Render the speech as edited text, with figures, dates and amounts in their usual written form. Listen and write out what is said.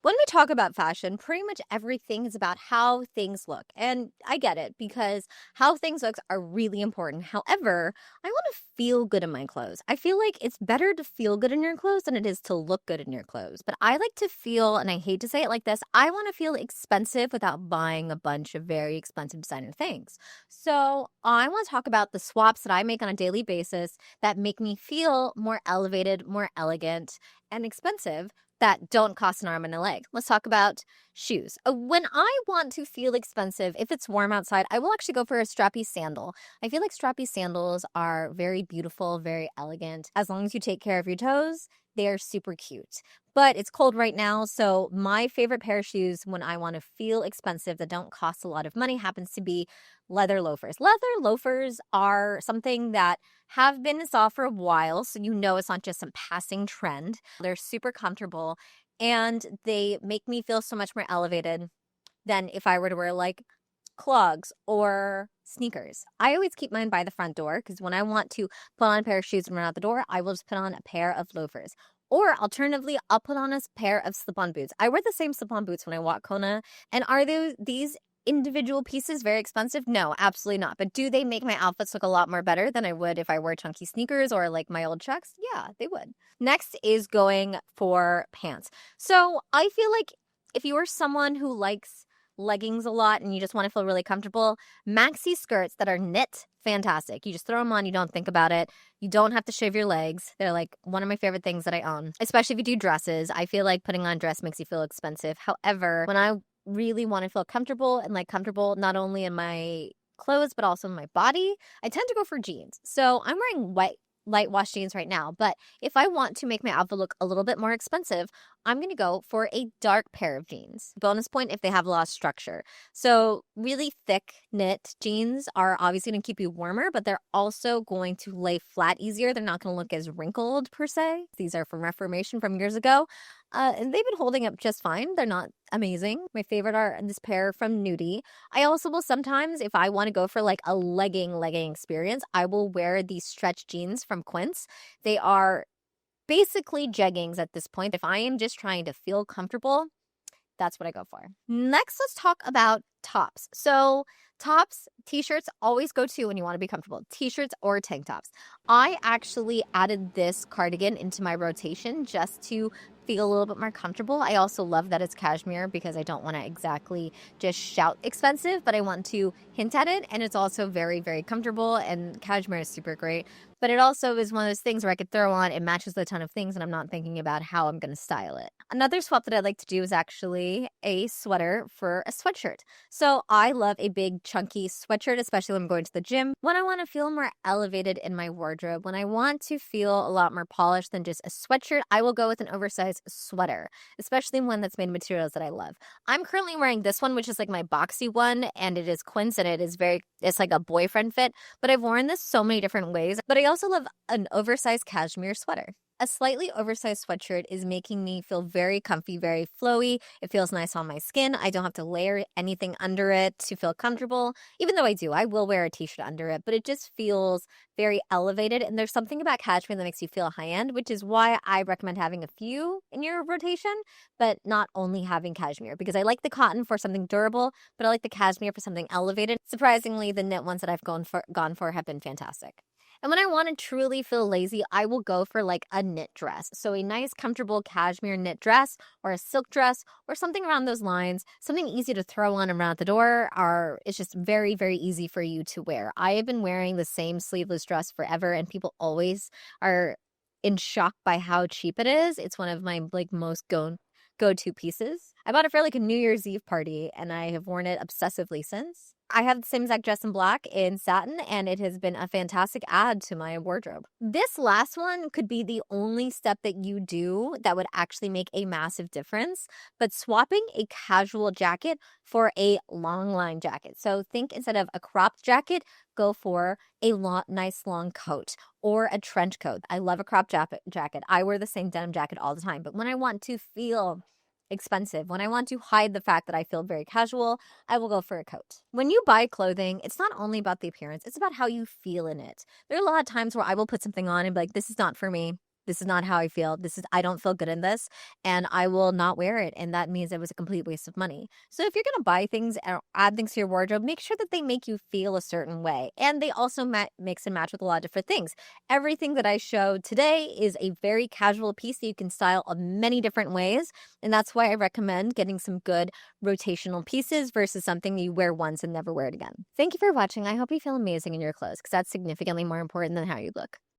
When we talk about fashion, pretty much everything is about how things look. And I get it because how things look are really important. However, I want to feel good in my clothes. I feel like it's better to feel good in your clothes than it is to look good in your clothes. But I like to feel, and I hate to say it like this, I want to feel expensive without buying a bunch of very expensive designer things. So I want to talk about the swaps that I make on a daily basis that make me feel more elevated, more elegant, and expensive that don't cost an arm and a leg. Let's talk about shoes. When I want to feel expensive, if it's warm outside, I will actually go for a strappy sandal. I feel like strappy sandals are very beautiful, very elegant. As long as you take care of your toes, they are super cute. But it's cold right now, so my favorite pair of shoes when I want to feel expensive that don't cost a lot of money happens to be leather loafers. Leather loafers are something that have been in style for a while, so you know it's not just some passing trend. They're super comfortable and they make me feel so much more elevated than if I were to wear like clogs or sneakers. I always keep mine by the front door because when I want to put on a pair of shoes and run out the door, I will just put on a pair of loafers. Or alternatively, I'll put on a pair of slip-on boots. I wear the same slip-on boots when I walk Kona. And are these individual pieces very expensive? No, absolutely not. But do they make my outfits look a lot more better than I would if I wore chunky sneakers or like my old Chucks? Yeah, they would. Next is going for pants. So I feel like if you are someone who likes leggings a lot and you just want to feel really comfortable, maxi skirts that are knit, fantastic. You just throw them on, you don't think about it. You don't have to shave your legs. They're like one of my favorite things that I own, especially if you do dresses. I feel like putting on a dress makes you feel expensive. However, when I really want to feel comfortable and like comfortable not only in my clothes but also in my body, I tend to go for jeans. So I'm wearing white light wash jeans right now, but if I want to make my outfit look a little bit more expensive, I'm going to go for a dark pair of jeans. Bonus point if they have a lot of structure. So really thick knit jeans are obviously going to keep you warmer, but they're also going to lay flat easier. They're not going to look as wrinkled per se. These are from Reformation from years ago. And they've been holding up just fine. They're not amazing. My favorite are this pair from Nudie. I also will sometimes, if I want to go for like a legging experience, I will wear these stretch jeans from Quince. They are basically jeggings at this point. If I am just trying to feel comfortable, that's what I go for. Next, let's talk about tops. So tops, t-shirts always go to when you want to be comfortable. T-shirts or tank tops. I actually added this cardigan into my rotation just to feel a little bit more comfortable. I also love that it's cashmere because I don't want to exactly just shout expensive, but I want to hint at it. And it's also very, very comfortable, and cashmere is super great. But it also is one of those things where I could throw on, it matches a ton of things, and I'm not thinking about how I'm going to style it. Another swap that I like to do is actually a sweater for a sweatshirt. So I love a big chunky sweatshirt, especially when I'm going to the gym. When I want to feel more elevated in my wardrobe, when I want to feel a lot more polished than just a sweatshirt, I will go with an oversized sweater, especially one that's made of materials that I love. I'm currently wearing this one, which is like my boxy one, and it is Quince, and it's like a boyfriend fit, but I've worn this so many different ways. But I also love an oversized cashmere sweater. A slightly oversized sweatshirt is making me feel very comfy, very flowy. It feels nice on my skin. I don't have to layer anything under it to feel comfortable. Even though I will wear a t-shirt under it, but it just feels very elevated. And there's something about cashmere that makes you feel high-end, which is why I recommend having a few in your rotation, but not only having cashmere, because I like the cotton for something durable, but I like the cashmere for something elevated. Surprisingly, the knit ones that I've gone for have been fantastic. And when I want to truly feel lazy, I will go for like a knit dress. So a nice, comfortable cashmere knit dress or a silk dress or something around those lines, something easy to throw on and run out the door, it's just very, very easy for you to wear. I have been wearing the same sleeveless dress forever, and people always are in shock by how cheap it is. It's one of my like most go-to pieces. I bought it for like a New Year's Eve party, and I have worn it obsessively since. I have the same exact dress in black in satin, and it has been a fantastic add to my wardrobe. This last one could be the only step that you do that would actually make a massive difference, but swapping a casual jacket for a long line jacket. So think instead of a cropped jacket, go for a nice long coat or a trench coat. I love a cropped jacket. I wear the same denim jacket all the time, but when I want to feel expensive, when I want to hide the fact that I feel very casual, I will go for a coat. When you buy clothing, it's not only about the appearance, it's about how you feel in it. There are a lot of times where I will put something on and be like, this is not for me. this is not how I feel. I don't feel good in this, and I will not wear it. And that means it was a complete waste of money. So if you're going to buy things or add things to your wardrobe, make sure that they make you feel a certain way. And they also mix and match with a lot of different things. Everything that I showed today is a very casual piece that you can style in many different ways. And that's why I recommend getting some good rotational pieces versus something you wear once and never wear it again. Thank you for watching. I hope you feel amazing in your clothes because that's significantly more important than how you look.